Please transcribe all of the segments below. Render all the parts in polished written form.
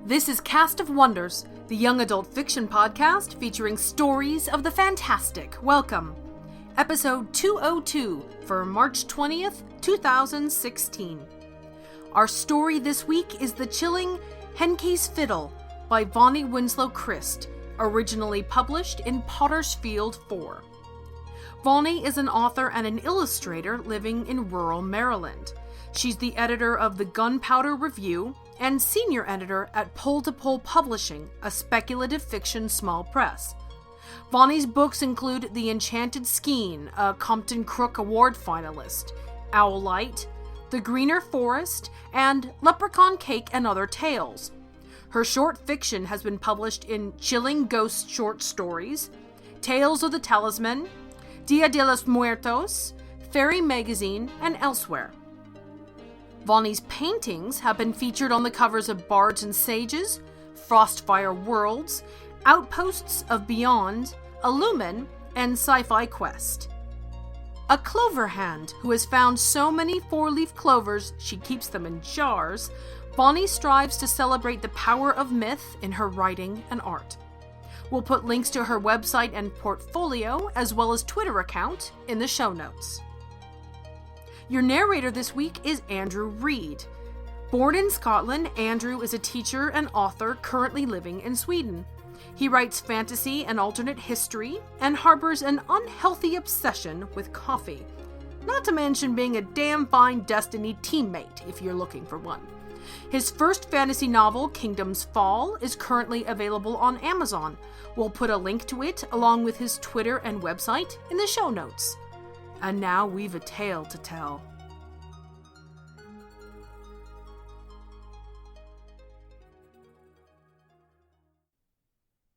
This is Cast of Wonders, the young adult fiction podcast featuring stories of the fantastic. Welcome. Episode 202 for March 20th, 2016. Our story this week is the chilling Henkie's Fiddle by Bonnie Winslow Christ, originally published in Potter's Field 4. Bonnie is an author and an illustrator living in rural Maryland. She's the editor of the Gunpowder Review and senior editor at Pole to Pole Publishing, a speculative fiction small press. Bonnie's books include The Enchanted Skein, a Compton Crook Award finalist, Owlite, The Greener Forest, and Leprechaun Cake and Other Tales. Her short fiction has been published in Chilling Ghost Short Stories, Tales of the Talisman, Dia de los Muertos, Fairy Magazine, and elsewhere. Bonnie's paintings have been featured on the covers of Bards and Sages, Frostfire Worlds, Outposts of Beyond, Illumin, and Sci-Fi Quest. A clover hand who has found so many four-leaf clovers she keeps them in jars, Bonnie strives to celebrate the power of myth in her writing and art. We'll put links to her website and portfolio, as well as Twitter account, in the show notes. Your narrator this week is Andrew Reed. Born in Scotland, Andrew is a teacher and author currently living in Sweden. He writes fantasy and alternate history, and harbors an unhealthy obsession with coffee. Not to mention being a damn fine Destiny teammate, if you're looking for one. His first fantasy novel, Kingdom's Fall, is currently available on Amazon. We'll put a link to it, along with his Twitter and website, in the show notes. And now we've a tale to tell.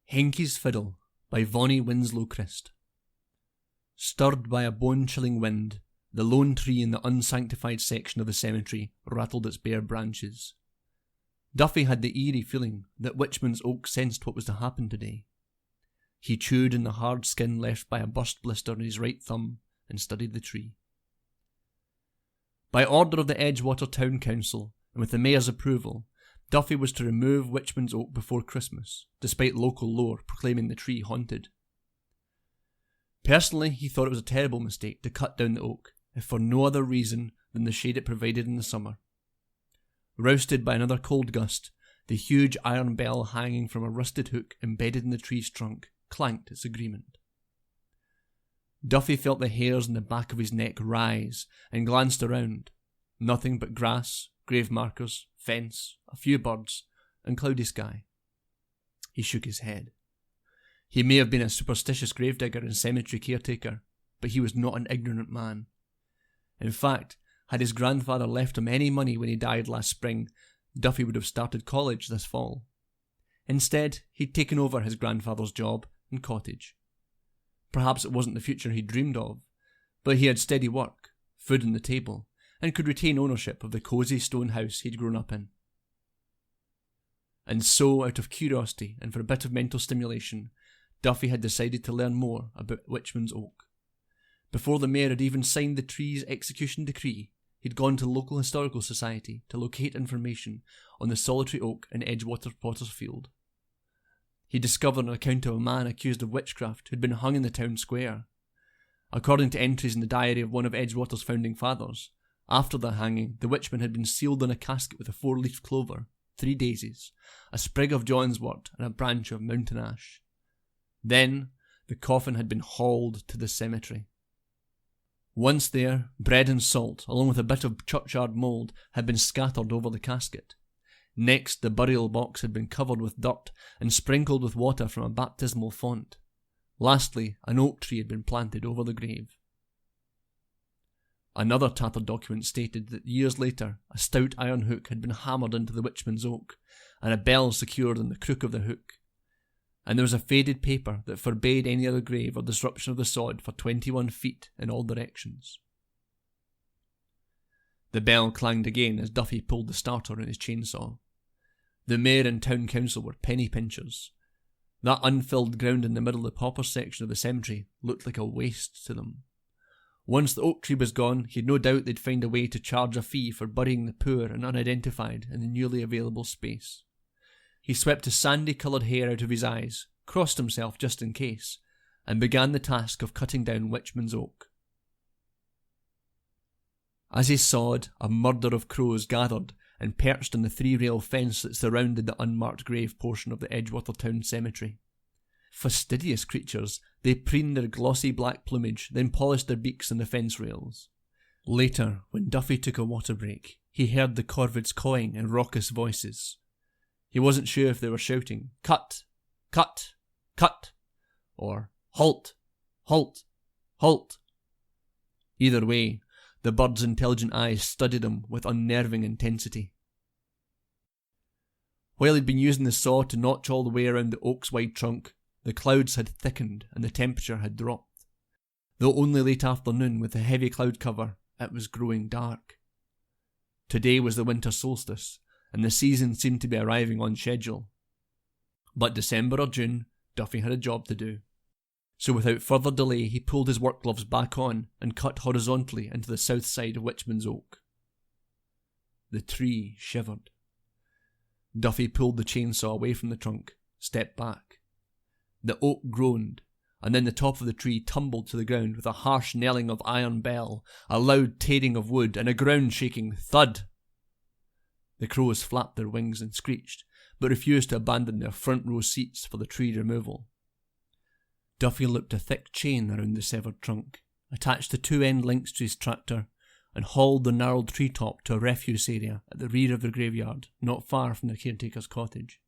Henkie's Fiddle by Bonnie Winslow Christ. Stirred by a bone-chilling wind, the lone tree in the unsanctified section of the cemetery rattled its bare branches. Duffy had the eerie feeling that Witchman's Oak sensed what was to happen today. He chewed in the hard skin left by a burst blister in his right thumb and studied the tree. By order of the Edgewater Town Council, and with the mayor's approval, Duffy was to remove Witchman's Oak before Christmas, despite local lore proclaiming the tree haunted. Personally, he thought it was a terrible mistake to cut down the oak, if for no other reason than the shade it provided in the summer. Rousted by another cold gust, the huge iron bell hanging from a rusted hook embedded in the tree's trunk clanked its agreement. Duffy felt the hairs on the back of his neck rise and glanced around. Nothing but grass, grave markers, fence, a few birds, and cloudy sky. He shook his head. He may have been a superstitious gravedigger and cemetery caretaker, but he was not an ignorant man. In fact, had his grandfather left him any money when he died last spring, Duffy would have started college this fall. Instead, he'd taken over his grandfather's job and cottage. Perhaps it wasn't the future he dreamed of, but he had steady work, food on the table, and could retain ownership of the cosy stone house he'd grown up in. And so, out of curiosity and for a bit of mental stimulation, Duffy had decided to learn more about Witchman's Oak. Before the mayor had even signed the tree's execution decree, he'd gone to the local historical society to locate information on the solitary oak in Edgewater Potter's Field. He discovered an account of a man accused of witchcraft who'd been hung in the town square. According to entries in the diary of one of Edgewater's founding fathers, after the hanging, the witchman had been sealed in a casket with a 4-leaf clover, 3 daisies, a sprig of Johnswort, and a branch of mountain ash. Then, the coffin had been hauled to the cemetery. Once there, bread and salt, along with a bit of churchyard mould, had been scattered over the casket. Next, the burial box had been covered with dirt and sprinkled with water from a baptismal font. Lastly, an oak tree had been planted over the grave. Another tattered document stated that years later, a stout iron hook had been hammered into the Witchman's Oak, and a bell secured in the crook of the hook. And there was a faded paper that forbade any other grave or disruption of the sod for 21 feet in all directions. The bell clanged again as Duffy pulled the starter in his chainsaw. The mayor and town council were penny pinchers. That unfilled ground in the middle of the pauper section of the cemetery looked like a waste to them. Once the oak tree was gone, he had no doubt they'd find a way to charge a fee for burying the poor and unidentified in the newly available space. he swept his sandy-coloured hair out of his eyes, crossed himself just in case, and began the task of cutting down Witchman's Oak. As he sawed, a murder of crows gathered and perched on the 3-rail fence that surrounded the unmarked grave portion of the Edgewater Town Cemetery. Fastidious creatures, they preened their glossy black plumage, then polished their beaks on the fence rails. Later, when Duffy took a water break, he heard the corvids cawing in raucous voices. He wasn't sure if they were shouting, "Cut! Cut! Cut!" or "Halt! Halt! Halt!" Either way, the bird's intelligent eyes studied him with unnerving intensity. While he'd been using the saw to notch all the way around the oak's wide trunk, the clouds had thickened and the temperature had dropped. Though only late afternoon with a heavy cloud cover, it was growing dark. Today was the winter solstice, and the season seemed to be arriving on schedule. But December or June, Duffy had a job to do. So without further delay, he pulled his work gloves back on and cut horizontally into the south side of Witchman's Oak. The tree shivered. Duffy pulled the chainsaw away from the trunk, stepped back. The oak groaned, and then the top of the tree tumbled to the ground with a harsh knelling of iron bell, a loud tearing of wood, and a ground-shaking thud. The crows flapped their wings and screeched, but refused to abandon their front-row seats for the tree removal. Duffy looped a thick chain around the severed trunk, attached the 2 end links to his tractor, and hauled the gnarled treetop to a refuse area at the rear of the graveyard, not far from the caretaker's cottage.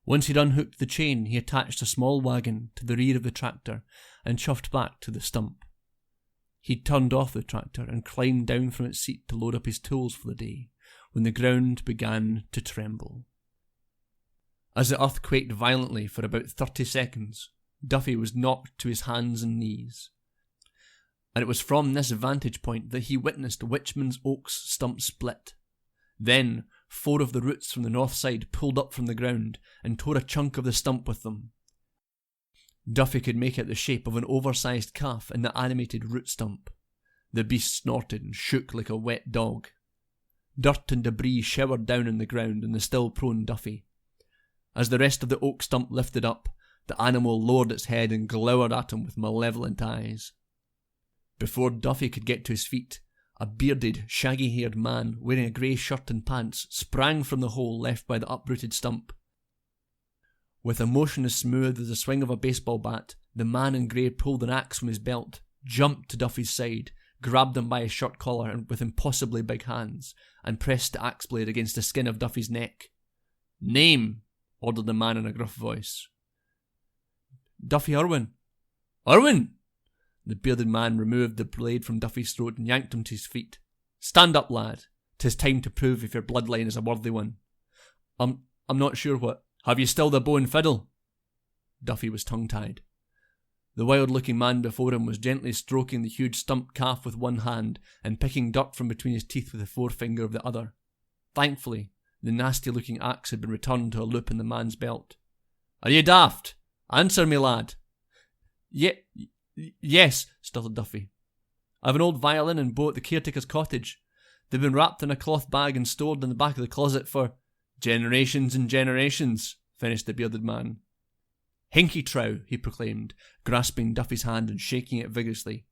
Once he'd unhooked the chain, he attached a small wagon to the rear of the tractor and chuffed back to the stump. He'd turned off the tractor and climbed down from its seat to load up his tools for the day, when the ground began to tremble. As the earth quaked violently for about 30 seconds, Duffy was knocked to his hands and knees. And it was from this vantage point that he witnessed Witchman's Oak's stump split. Then 4 of the roots from the north side pulled up from the ground and tore a chunk of the stump with them. Duffy could make out the shape of an oversized calf in the animated root stump. The beast snorted and shook like a wet dog. Dirt and debris showered down on the ground and the still prone Duffy. As the rest of the oak stump lifted up, the animal lowered its head and glowered at him with malevolent eyes. Before Duffy could get to his feet, a bearded, shaggy-haired man wearing a grey shirt and pants sprang from the hole left by the uprooted stump. With a motion as smooth as the swing of a baseball bat, the man in grey pulled an axe from his belt, jumped to Duffy's side, grabbed him by his shirt collar and with impossibly big hands, and pressed the axe blade against the skin of Duffy's neck. "Name," ordered the man in a gruff voice. "Duffy Irwin." "Irwin!" The bearded man removed the blade from Duffy's throat and yanked him to his feet. "Stand up, lad. 'Tis time to prove if your bloodline is a worthy one." I'm not sure what. Have you still the bow and fiddle?" Duffy was tongue-tied. The wild-looking man before him was gently stroking the huge stump calf with one hand and picking dirt from between his teeth with the forefinger of the other. Thankfully, the nasty-looking axe had been returned to a loop in the man's belt. "Are you daft? Answer me, lad." Yes, stuttered Duffy. "I've an old violin and bow at the caretaker's cottage. They've been wrapped in a cloth bag and stored in the back of the closet for—" "Generations and generations," finished the bearded man. "Henkie trow," he proclaimed, grasping Duffy's hand and shaking it vigorously.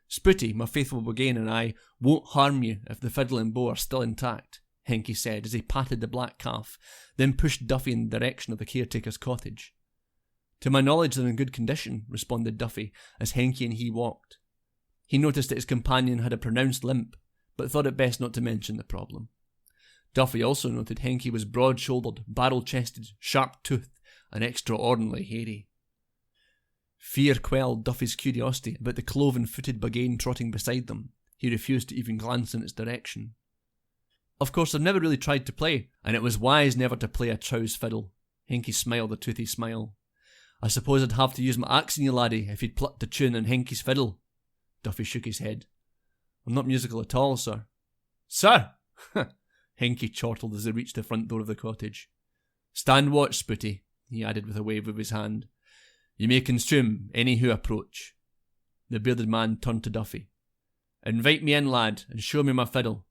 "Spooty, my faithful Bogain, and I won't harm you if the fiddle and bow are still intact," Henkie said as he patted the black calf, then pushed Duffy in the direction of the caretaker's cottage. "To my knowledge they're in good condition," responded Duffy as Henkie and he walked. He noticed that his companion had a pronounced limp, but thought it best not to mention the problem. Duffy also noted Henkie was broad-shouldered, barrel-chested, sharp-toothed, and extraordinarily hairy. Fear quelled Duffy's curiosity about the cloven-footed Bogain trotting beside them. He refused to even glance in its direction. "Of course, I've never really tried to play, and it was wise never to play a trow's fiddle." Henkie smiled a toothy smile. "I suppose I'd have to use my axe in you, laddie, if you'd plucked a tune on Henkie's fiddle." Duffy shook his head. "I'm not musical at all, sir." "Sir?" Henkie chortled as they reached the front door of the cottage. "Stand watch, Spooty," he added with a wave of his hand. "You may consume any who approach." The bearded man turned to Duffy. "Invite me in, lad, and show me my fiddle."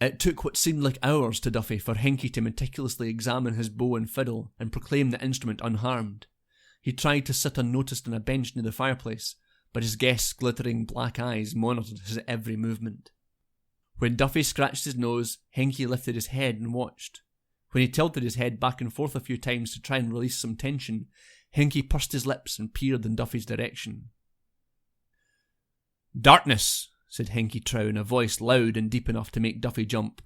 It took what seemed like hours to Duffy for Henkie to meticulously examine his bow and fiddle and proclaim the instrument unharmed. He tried to sit unnoticed on a bench near the fireplace, but his guest's glittering black eyes monitored his every movement. When Duffy scratched his nose, Henkie lifted his head and watched. When he tilted his head back and forth a few times to try and release some tension, Henkie pursed his lips and peered in Duffy's direction. "Darkness," said Henkie Trow in a voice loud and deep enough to make Duffy jump.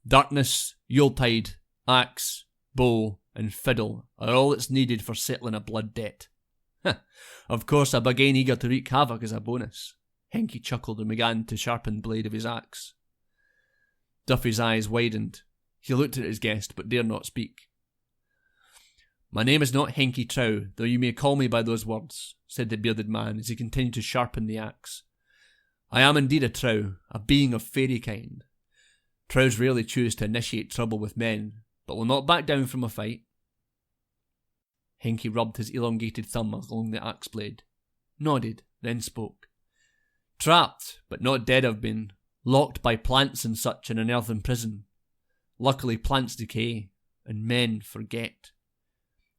"Darkness, Yuletide, axe, bow, and fiddle are all that's needed for settling a blood debt. Of course, a bagain eager to wreak havoc is a bonus." Henkie chuckled and began to sharpen the blade of his axe. Duffy's eyes widened. He looked at his guest, but dared not speak. "My name is not Henkie Trow, though you may call me by those words," said the bearded man as he continued to sharpen the axe. "I am indeed a Trow, a being of fairy kind. Trows rarely choose to initiate trouble with men, but will not back down from a fight." Henkie rubbed his elongated thumb along the axe blade, nodded, then spoke. "Trapped, but not dead I've been, locked by plants and such in an earthen prison. Luckily plants decay, and men forget.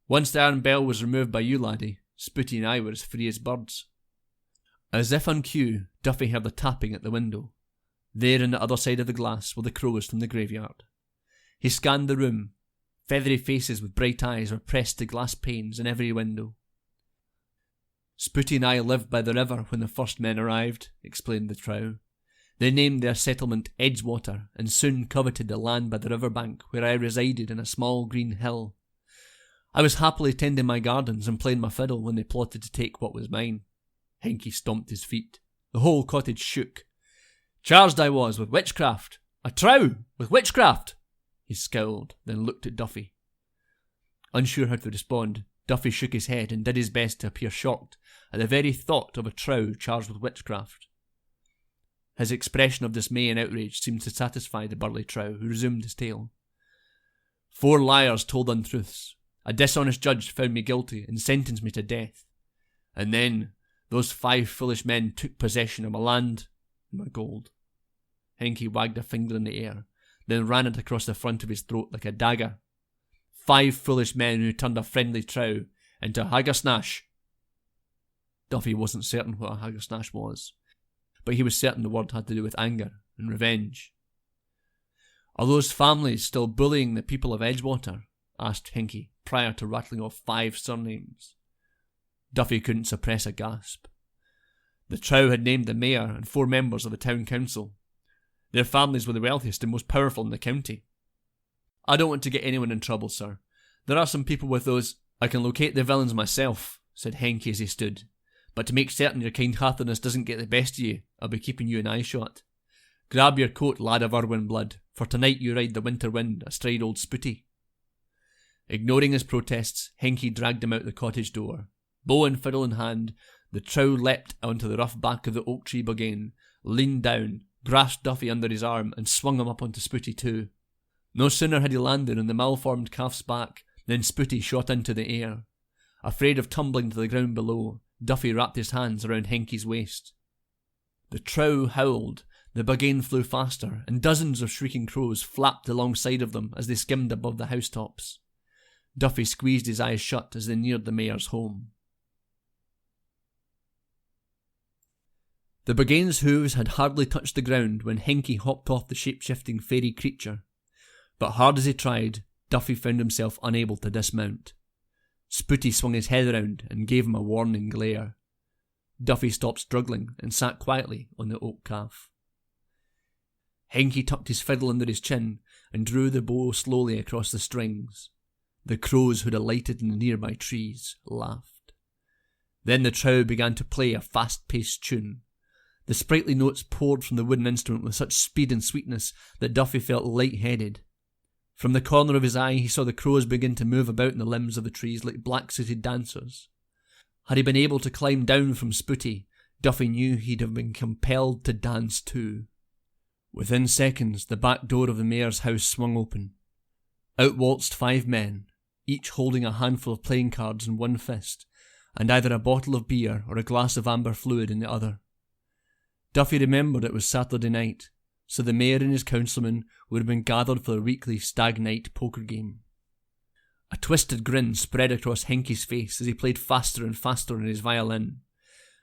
Once the iron bell was removed by you, laddie, Spooty and I were as free as birds." As if on cue, Duffy heard a tapping at the window. There on the other side of the glass were the crows from the graveyard. He scanned the room. Feathery faces with bright eyes were pressed to glass panes in every window. "Spooty and I lived by the river when the first men arrived," explained the Trow. "They named their settlement Edgewater and soon coveted the land by the river bank where I resided in a small green hill. I was happily tending my gardens and playing my fiddle when they plotted to take what was mine." Henkie stomped his feet. The whole cottage shook. "Charged I was with witchcraft. A Trow with witchcraft!" He scowled, then looked at Duffy. Unsure how to respond, Duffy shook his head and did his best to appear shocked at the very thought of a Trow charged with witchcraft. His expression of dismay and outrage seemed to satisfy the burly Trow, who resumed his tale. "4 liars told untruths. A dishonest judge found me guilty and sentenced me to death. And then those 5 foolish men took possession of my land and my gold." Henkie wagged a finger in the air, then ran it across the front of his throat like a dagger. 5 foolish men who turned a friendly Trow into a haggersnash. Duffy wasn't certain what a haggersnash was, but he was certain the word had to do with anger and revenge. "Are those families still bullying the people of Edgewater?" asked Henkie, prior to rattling off 5 surnames. Duffy couldn't suppress a gasp. The Trow had named the mayor and 4 members of the town council. Their families were the wealthiest and most powerful in the county. "I don't want to get anyone in trouble, sir. There are some people with those—" "I can locate the villains myself," said Henkie as he stood. "But to make certain your kind-heartedness doesn't get the best of you, I'll be keeping you an eye shot. Grab your coat, lad of Irwin blood, for tonight you ride the winter wind astride old Spooty." Ignoring his protests, Henkie dragged him out the cottage door. Bow and fiddle in hand, the Trow leapt onto the rough back of the oak tree bagain, leaned down, grasped Duffy under his arm, and swung him up onto Spooty too. No sooner had he landed on the malformed calf's back than Spooty shot into the air. Afraid of tumbling to the ground below, Duffy wrapped his hands around Henkie's waist. The Trow howled, the bagain flew faster, and dozens of shrieking crows flapped alongside of them as they skimmed above the housetops. Duffy squeezed his eyes shut as they neared the mayor's home. The bagain's hooves had hardly touched the ground when Henkie hopped off the shape-shifting fairy creature. But hard as he tried, Duffy found himself unable to dismount. Spooty swung his head around and gave him a warning glare. Duffy stopped struggling and sat quietly on the oak calf. Henkie tucked his fiddle under his chin and drew the bow slowly across the strings. The crows who had alighted in the nearby trees laughed. Then the Trow began to play a fast-paced tune. The sprightly notes poured from the wooden instrument with such speed and sweetness that Duffy felt light-headed. From the corner of his eye he saw the crows begin to move about in the limbs of the trees like black-suited dancers. Had he been able to climb down from Spooty, Duffy knew he'd have been compelled to dance too. Within seconds, the back door of the mayor's house swung open. Out waltzed 5 men, each holding a handful of playing cards in one fist, and either a bottle of beer or a glass of amber fluid in the other. Duffy remembered it was Saturday night. so the mayor and his councilmen would have been gathered for their weekly stag night poker game. A twisted grin spread across Henkie's face as he played faster and faster on his violin.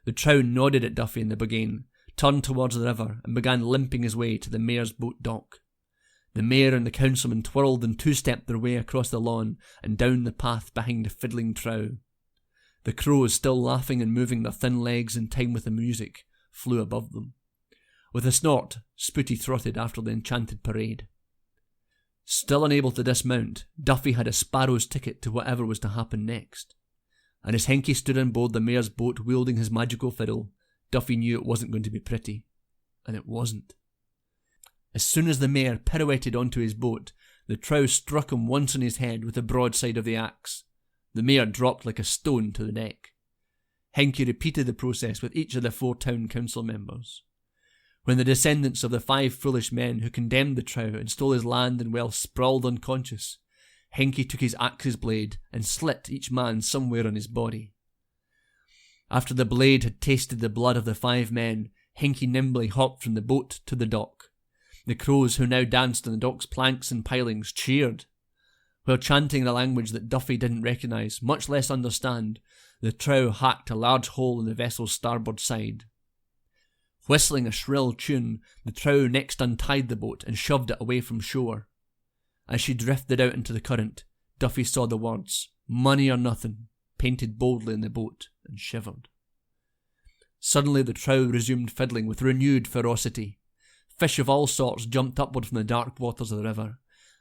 The trow nodded at Duffy and the Buggane, turned towards the river, and began limping his way to the mayor's boat dock. The mayor and the councilman twirled and two-stepped their way across the lawn and down the path behind the fiddling trow. The crows, still laughing and moving their thin legs in time with the music, flew above them. With a snort, Spooty trotted after the enchanted parade. Still unable to dismount, Duffy had a sparrow's ticket to whatever was to happen next. And as Henkie stood on board the mayor's boat wielding his magical fiddle, Duffy knew it wasn't going to be pretty. And it wasn't. As soon as the mayor pirouetted onto his boat, the trow struck him once on his head with the broadside of the axe. The mayor dropped like a stone to the deck. Henkie repeated the process with each of the 4 town council members. When the descendants of the 5 foolish men who condemned the trow and stole his land and wealth sprawled unconscious, Henkie took his axe's blade and slit each man somewhere on his body. After the blade had tasted the blood of the 5 men, Henkie nimbly hopped from the boat to the dock. The crows who now danced on the dock's planks and pilings cheered. While chanting the language that Duffy didn't recognise, much less understand, the trow hacked a large hole in the vessel's starboard side. Whistling a shrill tune, the trow next untied the boat and shoved it away from shore. As she drifted out into the current, Duffy saw the words, "Money or nothing," painted boldly in the boat, and shivered. Suddenly the trow resumed fiddling with renewed ferocity. Fish of all sorts jumped upward from the dark waters of the river.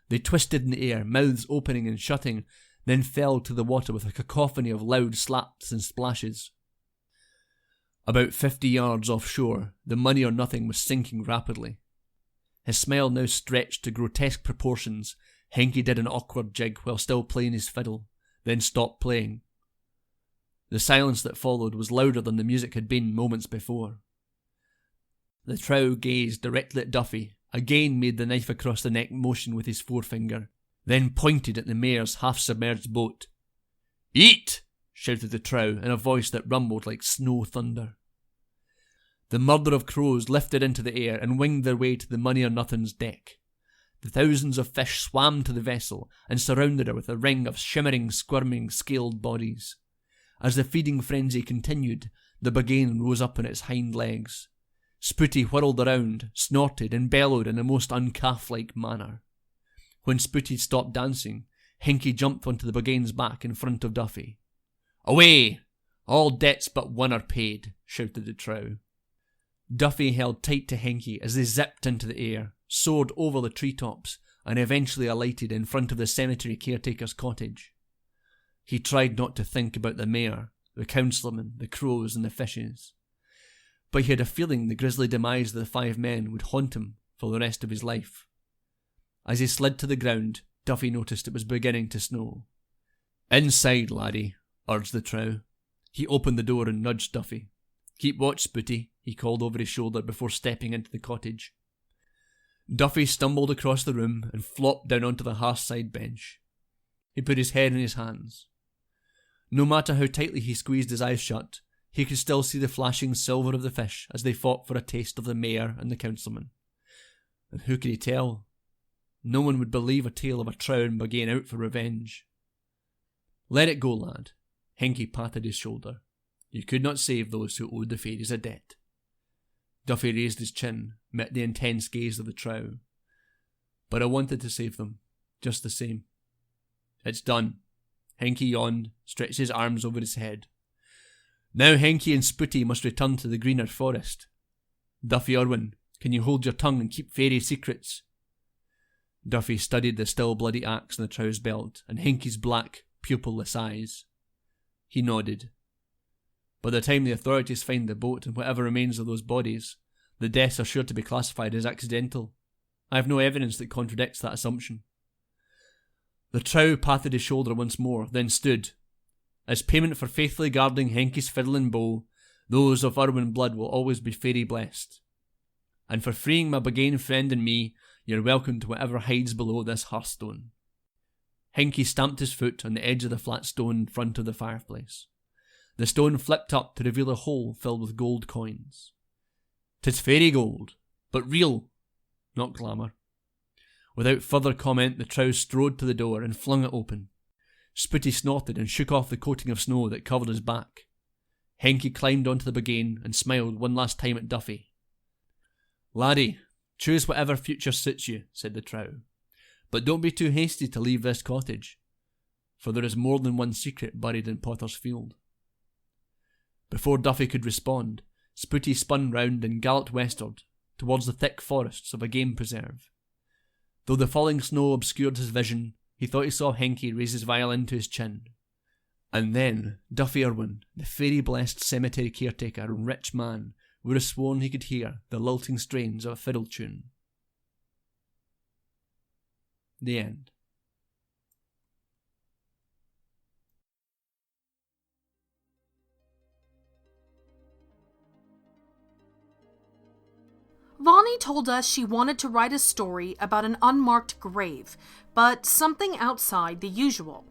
They twisted in the air, mouths opening and shutting, then fell to the water with a cacophony of loud slaps and splashes. About 50 yards offshore, the Money or Nothing was sinking rapidly. His smile now stretched to grotesque proportions. Henkie did an awkward jig while still playing his fiddle, then stopped playing. The silence that followed was louder than the music had been moments before. The trow gazed directly at Duffy, again made the knife across the neck motion with his forefinger, then pointed at the mayor's half-submerged boat. "Eat!" shouted the trow in a voice that rumbled like snow thunder. The murder of crows lifted into the air and winged their way to the Money or Nothing's deck. The thousands of fish swam to the vessel and surrounded her with a ring of shimmering, squirming, scaled bodies. As the feeding frenzy continued, the Buggane rose up on its hind legs. Spooty whirled around, snorted and bellowed in a most uncalf-like manner. When Spooty stopped dancing, Henkie jumped onto the Buggane's back in front of Duffy. "Away! All debts but one are paid," shouted the trow. Duffy held tight to Henkie as they zipped into the air, soared over the treetops, and eventually alighted in front of the cemetery caretaker's cottage. He tried not to think about the mayor, the councilman, the crows, and the fishes. But he had a feeling the grisly demise of the 5 men would haunt him for the rest of his life. As he slid to the ground, Duffy noticed it was beginning to snow. "Inside, laddie," urged the trow. He opened the door and nudged Duffy. "Keep watch, Spooty," he called over his shoulder before stepping into the cottage. Duffy stumbled across the room and flopped down onto the hearthside bench. He put his head in his hands. No matter how tightly he squeezed his eyes shut, he could still see the flashing silver of the fish as they fought for a taste of the mayor and the councilman. And who could he tell? No one would believe a tale of a trow and Buggane out for revenge. "Let it go, lad." Henkie patted his shoulder. "You could not save those who owed the fairies a debt." Duffy raised his chin, met the intense gaze of the trow. "But I wanted to save them, just the same." "It's done." Henkie yawned, stretched his arms over his head. "Now Henkie and Spooty must return to the greener forest. Duffy Irwin, can you hold your tongue and keep fairy secrets?" Duffy studied the still bloody axe in the trow's belt and Henkie's black, pupilless eyes. He nodded. "By the time the authorities find the boat and whatever remains of those bodies, the deaths are sure to be classified as accidental. I have no evidence that contradicts that assumption." The trow patted his shoulder once more, then stood. "As payment for faithfully guarding Henkie's fiddle and bow, those of Irwin blood will always be fairy blessed. And for freeing my Buggane friend and me, you're welcome to whatever hides below this hearthstone." Henkie stamped his foot on the edge of the flat stone in front of the fireplace. The stone flipped up to reveal a hole filled with gold coins. "'Tis fairy gold, but real," not glamour. Without further comment, the trow strode to the door and flung it open. Spooty snorted and shook off the coating of snow that covered his back. Henkie climbed onto the bagain and smiled one last time at Duffy. "Laddie, choose whatever future suits you," said the trow. "But don't be too hasty to leave this cottage, for there is more than one secret buried in Potter's Field." Before Duffy could respond, Spooty spun round and galloped westward, towards the thick forests of a game preserve. Though the falling snow obscured his vision, he thought he saw Henkie raise his violin to his chin. And then Duffy Irwin, the fairy-blessed cemetery caretaker and rich man, would have sworn he could hear the lilting strains of a fiddle tune. The end. Vonnie told us she wanted to write a story about an unmarked grave, but something outside the usual.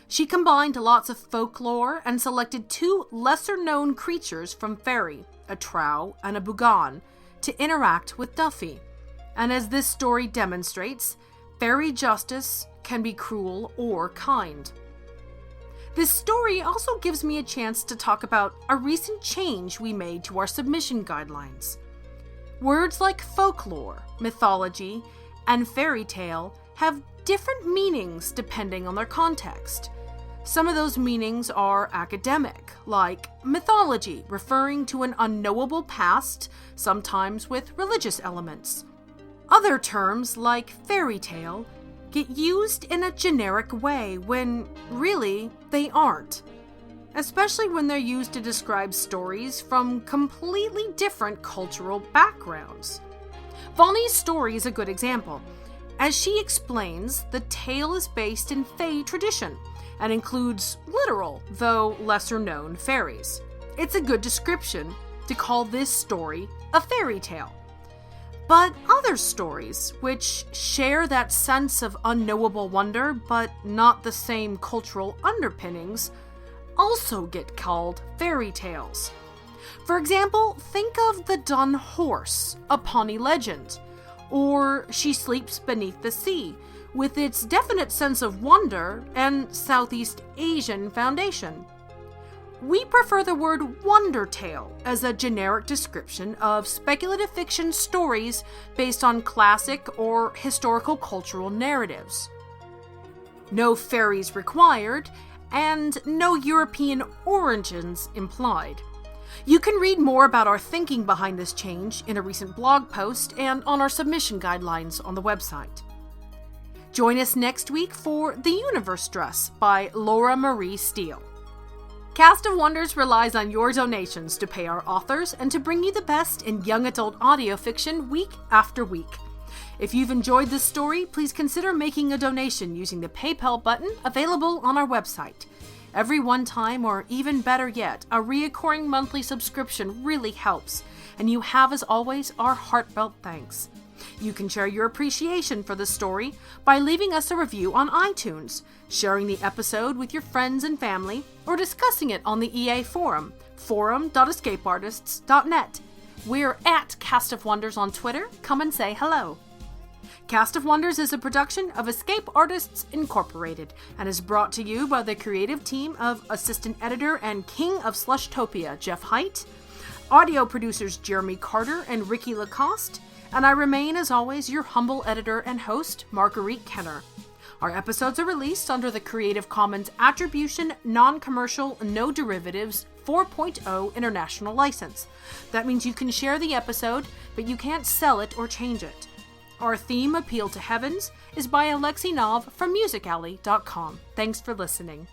She combined lots of folklore and selected two lesser-known creatures from fairy, a trow and a bougon, to interact with Duffy. And as this story demonstrates, fairy justice can be cruel or kind. This story also gives me a chance to talk about a recent change we made to our submission guidelines. Words like folklore, mythology, and fairy tale have different meanings depending on their context. Some of those meanings are academic, like mythology, referring to an unknowable past, sometimes with religious elements. Other terms, like fairy tale, get used in a generic way when, really, they aren't. Especially when they're used to describe stories from completely different cultural backgrounds. Vonnie's story is a good example. As she explains, the tale is based in Fae tradition and includes literal, though lesser-known, fairies. It's a good description to call this story a fairy tale. But other stories, which share that sense of unknowable wonder but not the same cultural underpinnings, also get called fairy tales. For example, think of the Dun Horse, a Pawnee legend, or She Sleeps Beneath the Sea, with its definite sense of wonder and Southeast Asian foundation. We prefer the word wonder tale as a generic description of speculative fiction stories based on classic or historical cultural narratives. No fairies required, and no European origins implied. You can read more about our thinking behind this change in a recent blog post and on our submission guidelines on the website. Join us next week for The Universe Dress by Laura Marie Steele. Cast of Wonders relies on your donations to pay our authors and to bring you the best in young adult audio fiction week after week. If you've enjoyed this story, please consider making a donation using the PayPal button available on our website. Every one-time, or even better yet, a reoccurring monthly subscription really helps, and you have, as always, our heartfelt thanks. You can share your appreciation for the story by leaving us a review on iTunes, sharing the episode with your friends and family, or discussing it on the EA forum, forum.escapeartists.net. We're at Cast of Wonders on Twitter. Come and say hello. Cast of Wonders is a production of Escape Artists Incorporated and is brought to you by the creative team of assistant editor and king of Slushtopia, Jeff Height, audio producers Jeremy Carter and Ricky Lacoste, and I remain, as always, your humble editor and host, Marguerite Kenner. Our episodes are released under the Creative Commons Attribution, Non-Commercial, No Derivatives 4.0 International License. That means you can share the episode, but you can't sell it or change it. Our theme, Appeal to Heavens, is by Alexei Nov from MusicAlley.com. Thanks for listening.